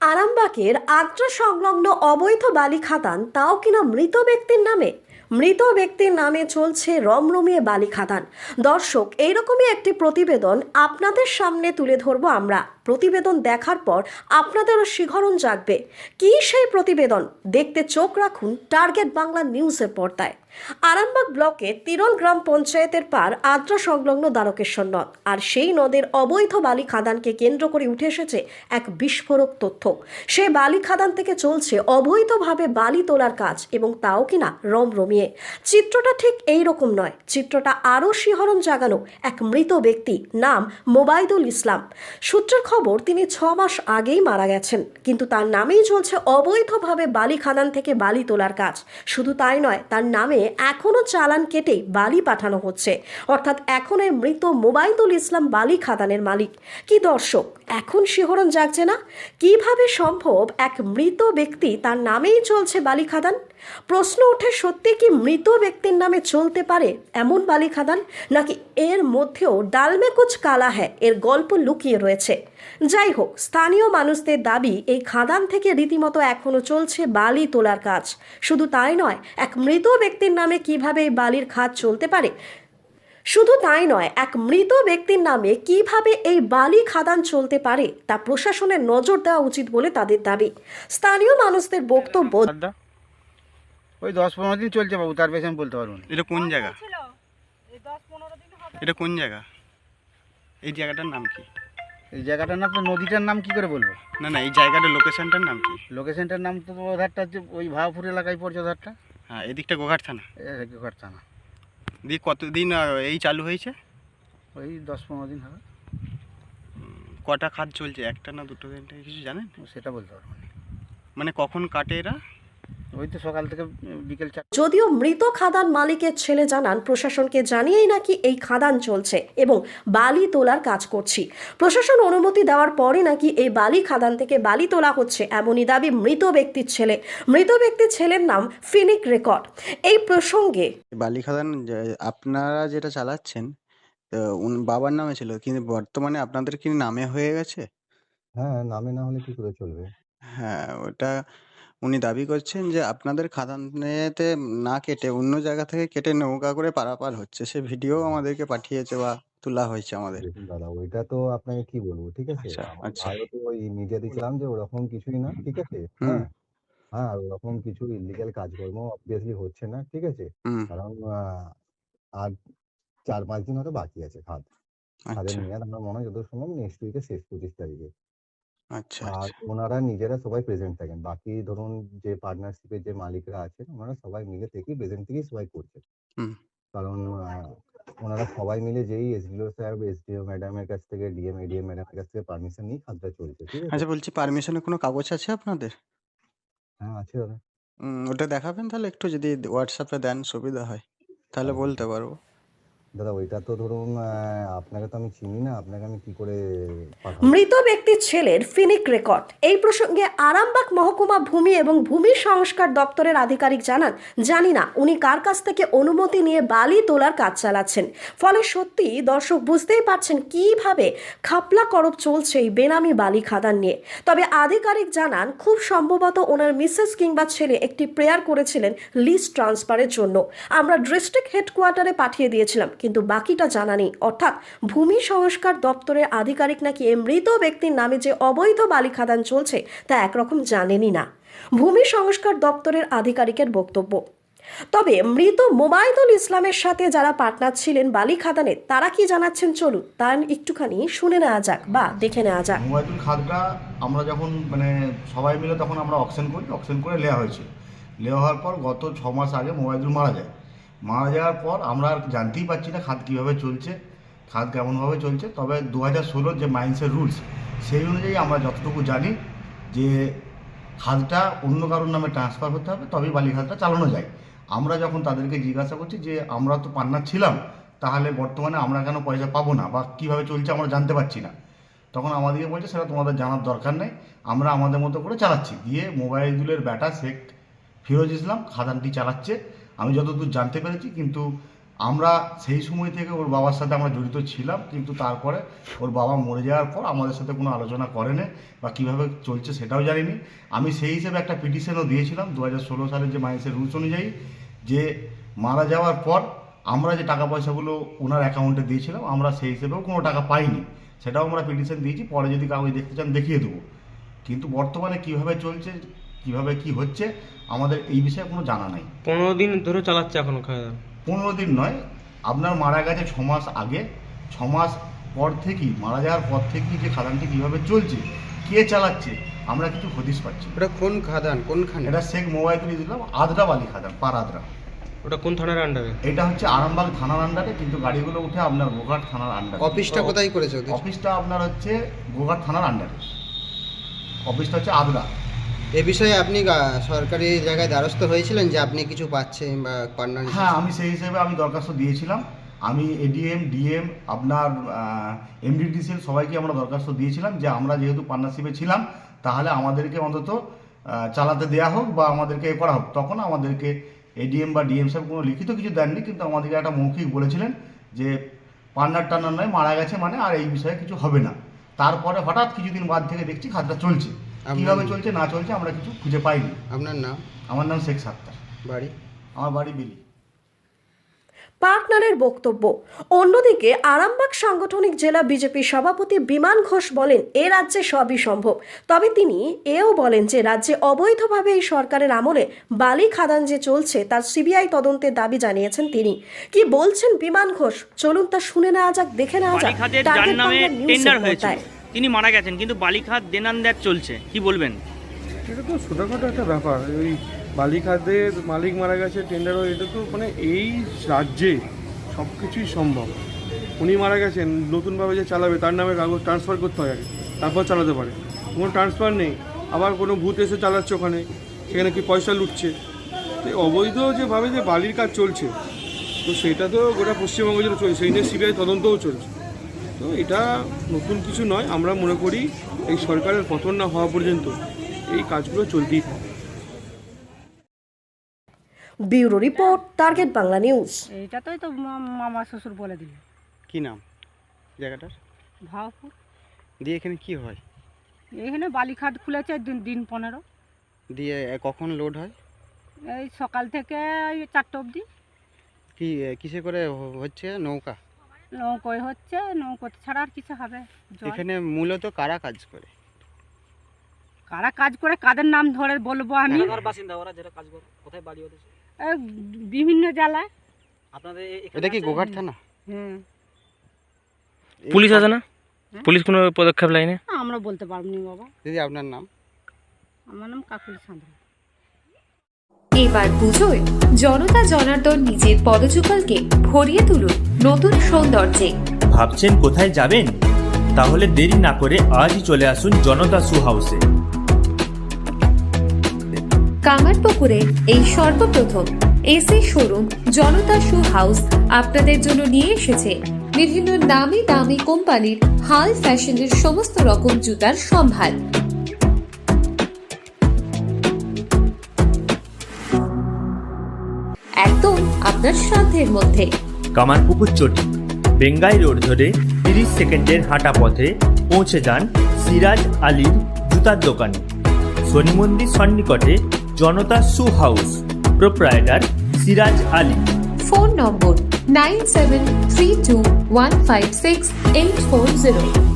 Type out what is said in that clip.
আরামবাগের আদ্রা সংলগ্ন অবৈধ বালি খাদান, তাও কিনা মৃত ব্যক্তির নামে। মৃত ব্যক্তির নামে চলছে রমরমিয়ে বালি খাদান। দর্শক, এইরকমই একটি প্রতিবেদন আপনাদের সামনে তুলে ধরবো আমরা। প্রতিবেদন দেখার পর আপনাদেরও শিহরণ জাগবে। কী সেই প্রতিবেদন, দেখতে চোখ রাখুন টার্গেট বাংলা নিউজের পর্দায়। আরামবাগ ব্লকের তিরল গ্রাম পঞ্চায়েতের পার আদ্রা সংলগ্ন দ্বারকেশ্বর নদ, আর সেই নদের অবৈধ বালি খাদানকে কেন্দ্র করে উঠে এসেছে এক বিস্ফোরক তথ্য। সেই বালি খাদান থেকে চলছে অবৈধভাবে বালি তোলার কাজ, এবং তাও কিনা রমরমিয়ে। চিত্রটা ঠিক এই রকম নয়, চিত্রটা আরও শিহরণ জাগানো। এক মৃত ব্যক্তি, নাম মোবাইদুল ইসলাম। সূত্রের খবর, তিনি 6 মাস আগেই মারা গেছেন, কিন্তু তার নামেই চলছে অবৈধভাবে বালি খাদান থেকে বালি তোলার কাজ। শুধু তাই নয়, তার নামে এখনো চালান কেটে বালি পাঠানো হচ্ছে। অর্থাৎ এখন এই মৃত মোবাইদুল ইসলাম বালি খাদানের মালিক। কি দর্শক, এখন শিহরণ জাগছে না? কিভাবে সম্ভব এক মৃত ব্যক্তি, তার নামেই চলছে বালি খাদান? প্রশ্ন ওঠে, সত্যি কি মৃত ব্যক্তির নামে চলতে পারে এমন বালি খাদান, নাকি এর মধ্যেও ডালমে কুচ কালা হ্যায় এর গল্প লুকিয়ে রয়েছে? যাই হোক, স্থানীয় মানুষদের দাবি, এই খাদান থেকে রীতিমতো এখনো চলছে বালি তোলার কাজ। শুধু তাই নয়, এক মৃত ব্যক্তির নামে কিভাবে এই বালির খাত চলতে পারে, শুধু তাই নয়, এক মৃত ব্যক্তির নামে কিভাবে এই বালি খাদান চলতে পারে তা প্রশাসনের নজর দেওয়া উচিত বলে তাদের দাবি। স্থানীয় মানুষদের বক্তব্য, ওই 10-15 দিন চলছে বাবু, তার বেশি আমি বলতে পারবো না। এটা কোন জায়গা? এটা কোন জায়গা? এই জায়গাটার নাম কি? এই জায়গাটার নাম তো, নদীটার নাম কি করে বলবো? না না, এই জায়গাটার লোকেশনটার নাম কি? লোকেশনটার নাম তো ওধারটা হচ্ছে ওই ভাবাপুর এলাকায় পড়ছে ওধারটা। হ্যাঁ, এদিকটা গোঘাট থানা। গোঘাট থানা। দিয়ে কতদিন এই চালু হয়েছে? ওই 10-15 দিন হবে। কটা খাত চলছে, একটা না দুটো দিন, কিছু জানেন? সেটা বলতে পারবো না। মানে কখন কাটে এরা? ওই তো সকাল থেকে বিকেল 4। যদিও মৃত খাদান মালিকের ছেলে জানান, প্রশাসনকে জানিয়েই নাকি এই খাদান চলছে এবং বালি তোলার কাজ করছি। প্রশাসন অনুমতি দেওয়ার পরে নাকি এই বালি খাদান থেকে বালি তোলা হচ্ছে, এমনই দাবি মৃত ব্যক্তির ছেলে। মৃত ব্যক্তির ছেলের নাম ফিনিক রেকর্ড। এই প্রসঙ্গে, বালি খাদান আপনারা যেটা চালাচ্ছেন, বাবার নামে ছিল, কিন্তু বর্তমানে আপনাদের কি নামে হয়ে গেছে? হ্যাঁ, নামে না হলে কি করে চলবে? হ্যাঁ, ওটা উনি দাবি করছেন যে আপনাদের খাদানেতে না কেটে অন্য জায়গা থেকে কেটে নৌকা করে পারাপার হচ্ছে। সে ভিডিও আমাদেরকে পাঠিয়েছে বা তোলা হয়েছে আমাদের। দেখুন দাদা, ওইটা তো আপনাকে কি বলবো, ঠিক আছে? আচ্ছা, আমার আচ্ছা। ভাইও তো ওই মিডিয়াতে ছিলাম যে ওরকম কিছুই না, ঠিক আছে? হুম, হ্যাঁ, হ্যাঁ, ওরকম কিছু ইল্লিগাল কাজকর্ম obviously হচ্ছে না, ঠিক আছে? হুম, কারণ আর 4-5 দিন হয়তো বাকি আছে খাদের আচ্ছা, মেয়াদ। আমার মনে হয় যতদূর সম্ভব নেক্সট উইকের শেষ 25 তারিখে। আচ্ছা, আর আচ্ছা। ওনারা নিজেরা সবাই প্রেজেন্ট থাকেন। বাকি ধরুন যে পার্টনারশিপের যে মালিকরা আছেন, ওনারা সবাই মিলে থেকেই প্রেজেন্ট থেকেই সবাই করছে। হুম। কারণ ওনারা সবাই মিলে যেই এসডিও স্যার, এসডিও ম্যাডামের কাছ থেকে, ডিএম, এডিএম ম্যাডামের কাছ থেকে পারমিশন নিয়ে কাজটা চলছে, ঠিক আছে? আচ্ছা, বলছি পারমিশনের কোনো কাগজ আছে আপনাদের? হ্যাঁ, আছে দাদা। ওটা দেখাবেন তাহলে একটু, যদি হোয়াটসঅ্যাপে দেন সুবিধা হয়। তাহলে দাদা বলতে পারবো। দাদা ওইটা তো ধরুন আপনাকে তো আমি চিনি না, আপনাকে আমি কি করে পাঠাবো? মৃত ব্যক্তির ছেলের ফিনিক রেকর্ড। এই প্রসঙ্গে আরামবাগ মহকুমা ভূমি এবং ভূমি সংস্কার দপ্তরের আধিকারিক জানান, জানি না উনি কার কাছ থেকে অনুমতি নিয়ে বালি তোলার কাজ চালাচ্ছেন। ফলে সত্যি দর্শক বুঝতেই পারছেন কিভাবে খাপলা করব চলছে এই বেনামি বালি খাদান নিয়ে। তবে আধিকারিক জানান, খুব সম্ভবত ওনার মিসেস কিংবা ছেলে একটি প্রেয়ার করেছিলেন লিস্ট ট্রান্সফারের জন্য। আমরা ডিস্ট্রিক্ট হেডকোয়ার্টারে পাঠিয়ে দিয়েছিলাম, কিন্তু বাকিটা জানা নেই। অর্থাৎ ভূমি সংস্কার দপ্তরের আধিকারিক নাকি এই মৃত ব্যক্তির নামে যে অবৈধ বালি খাদান চলছে তা একরকম জানেনই না। ভূমি সংস্কার দপ্তরের আধিকারিকের বক্তব্য। তবে মৃত মোবাইদুল ইসলামের সাথে যারা পার্টনার ছিলেন বালি খাদানে, তারা কি জানাচ্ছেন চলুন তা একটুখানি শুনে নেওয়া যাক বা দেখে নেওয়া যাক। মোবাইদুল খাদটা আমরা যখন সবাই মিলে তখন আমরা অকশন করি, অকশন করে নেওয়া হয়েছে। নেওয়া হওয়ার পর গত 6 মাস আগে মোবাইদুল মারা যায়। মারা যাওয়ার পর আমরা আর জানতেই পারছি না খাদ কীভাবে চলছে, খাদ কেমনভাবে চলছে। তবে 2016 যে মাইন্সের রুলস, সেই অনুযায়ী আমরা যতটুকু জানি যে খাদটা অন্য কারোর নামে ট্রান্সফার হতে হবে, তবেই বালি খাদটা চালানো যায়। আমরা যখন তাদেরকে জিজ্ঞাসা করছি যে আমরা তো পার্টনার ছিলাম, তাহলে বর্তমানে আমরা কেন পয়সা পাবো না বা কীভাবে চলছে আমরা জানতে পারছি না, তখন আমাদেরকে বলছে সেটা তোমাদের জানার দরকার নেই, আমরা আমাদের মতো করে চালাচ্ছি। দিয়ে মোবাইদুলের ব্যাটা শেখ ফিরোজ ইসলাম খাদানটি চালাচ্ছে, আমি যতদূর জানতে পেরেছি। কিন্তু আমরা সেই সময় থেকে ওর বাবার সাথে আমরা জড়িত ছিলাম, কিন্তু তারপরে ওর বাবা মরে যাওয়ার পর আমাদের সাথে কোনো আলোচনা করেনি বা কীভাবে চলছে সেটাও জানিনি। আমি সেই হিসেবে একটা পিটিশনও দিয়েছিলাম 2016 সালের যে মাইন্সের রুলস অনুযায়ী, যে মারা যাওয়ার পর আমরা যে টাকা পয়সাগুলো ওনার অ্যাকাউন্টে দিয়েছিলাম আমরা সেই হিসেবেও কোনো টাকা পাইনি, সেটাও আমরা পিটিশন দিয়েছি। পরে যদি কাউকে দেখতে চান দেখিয়ে দেবো। কিন্তু বর্তমানে কিভাবে চলছে, কিভাবে কি হচ্ছে আমাদের এই বিষয়ে কোনো জানা নাই। 15 দিন ধরে চালাচ্ছে এখন খাওয়া। 15 দিন নয়, আপনার মারা গেছে 6 মাস আগে, 6 মাস পর থেকেই, মারা যাওয়ার পর থেকেই যে খাদানটি কীভাবে চলছে, কে চালাচ্ছে, আমরা কিছু হদিশ পাচ্ছি না। ওটা কোন খাদান, কোনখানে? এটা শেখ মোবাইদুল ইসলাম আদ্রা বালি খাদান, পার আদ্রা। ওটা কোন থানার আন্ডারে? এটা হচ্ছে আরামবাগ থানার আন্ডারে, কিন্তু গাড়িগুলো উঠে আপনার গোঘাট থানার আন্ডারে। অফিসটা কোথায় করেছে ওদের? অফিসটা আপনার হচ্ছে গোঘাট থানার আন্ডারে, অফিসটা হচ্ছে আদ্রা। এ বিষয়ে আপনি সরকারি জায়গায় দ্বারস্থ হয়েছিলেন যে আপনি কিছু পাচ্ছেন বা পান্নার? হ্যাঁ, আমি সেই হিসেবে আমি দরখাস্ত দিয়েছিলাম। আমি এডিএম, ডিএম, আপনার এমডিডিসিএল সবাইকে আমরা দরখাস্ত দিয়েছিলাম যে আমরা যেহেতু পার্টনারশিপে ছিলাম তাহলে আমাদেরকে অন্তত চালাতে দেওয়া হোক বা আমাদেরকে এ করা হোক। তখন আমাদেরকে এডিএম বা ডিএম সাহেব কোনো লিখিত কিছু দেননি, কিন্তু আমাদেরকে একটা মৌখিক বলেছিলেন যে পার্টনার টান্নার নয়, মারা গেছে মানে আর এই বিষয়ে কিছু হবে না। তারপরে হঠাৎ কিছুদিন বাদ থেকে দেখছি খাতটা চলছে, কীভাবে চলছে না চলছে আমরা কিছু খুঁজে পাইনি। আপনার নাম? আমার নাম শেখ সাত্তার, বাড়ি? আমার বাড়ি বিলি। পার্টনারের বক্তব্য। অন্যদিকে আরামবাগ সাংগঠনিক জেলা বিজেপি সভাপতি বিমান ঘোষ বলেন এ রাজ্যে সবই সম্ভব, তবে তিনি এও বলেন যে রাজ্যে অবৈধভাবে এই সরকারের আমলে বালি খাদান যে চলছে তার সিবিআই তদন্তের দাবি জানিয়েছেন তিনি। কি বলছেন বিমান ঘোষ, চলুন তা শুনে নেওয়া যাক, দেখে নেওয়া যাক। বালিখাদের যার নামে টেন্ডার হয়েছে তিনি মারা গেছেন, কিন্তু বালিখাত দেনান্দার চলছে, কি বলবেন? এটা তো ছোটোখাটো একটা ব্যাপার। ওই বালিখাদের মালিক মারা গেছে, টেন্ডারও, এটা তো মানে এই রাজ্যে সব কিছুই সম্ভব। উনি মারা গেছেন, নতুনভাবে যে চালাবে তার নামে কাগজ ট্রান্সফার করতে হয় আগে, তারপর চালাতে পারে। কোনো ট্রান্সফার নেই, আবার কোনো ভূত এসে চালাচ্ছে ওখানে, সেখানে কি পয়সা লুটছে। তো অবৈধ যেভাবে যে বালির কাজ চলছে, তো সেটা তো গোটা পশ্চিমবঙ্গ জুড়ে চলছে, সেই নিয়ে সিবিআই তদন্তও চলছে। তো এটা নতুন কিছু নয়, আমরা মনে করি এই সরকারের পতন না হওয়া পর্যন্ত এই কাজগুলো চলতেই থাকে। Bureau report, target Bangla news. এইটাতেই তো মামা শ্বশুর বলে দিল। কি নাম জায়গাটার? ভাবপুর। দিয়ে এখানে কি হয়? এখানে বালিখাত খুলেছে দিন 15। দিয়ে কখন লোড হয়? এই সকাল থেকে 4টা অবধি। কি কিসে করে হচ্ছে? নৌকা? নৌকোয় হচ্ছে, নৌকো ছাড়া আর কিছু হবে? এখানে মূলত কারা কাজ করে? কারা কাজ করে কাদের নাম ধরে বলবো আমি? বাসিন্দা ওরা যেটা কাজ করে, কোথায় বাড়ি ওদের? বিভিন্ন জেলায়। আপনাদের এটা কি গোঘাট থানা? হুম। পুলিশ আছে না? পুলিশ কোনো পদক্ষেপ নেয়নি? আমরা বলতে পারবো না বাবা। দিদি আপনার নাম? আমার নাম কাকুলি সাঁতরা। এবার পুজোয় জনতা জনার্দন নিজের পদযুগলকে ভরিয়ে তুলুন নতুন সৌন্দর্যে। ভাবছেন কোথায় যাবেন? তাহলে দেরি না করে আজই চলে আসুন জনতা শু হাউসে। কামারপুকুরে এই সর্বপ্রথম এসি শোরুম জনতা শু হাউস আপনাদের জন্য নিয়ে এসেছে বিভিন্ন নামি দামি কোম্পানির হাল ফ্যাশনের সমস্ত রকম জুতার সম্ভার। একদম আপনার সাধ্যের মধ্যে। কামারপুকুর চটি বেঙ্গাই রোড ধরে 30 সেকেন্ডের হাঁটা পথে পৌঁছে যান সিরাজ আলীর জুতার দোকানে। শনি মন্দির সন্নিকটে Janata shoe house, proprietor Siraj Ali. Phone number 9732156840।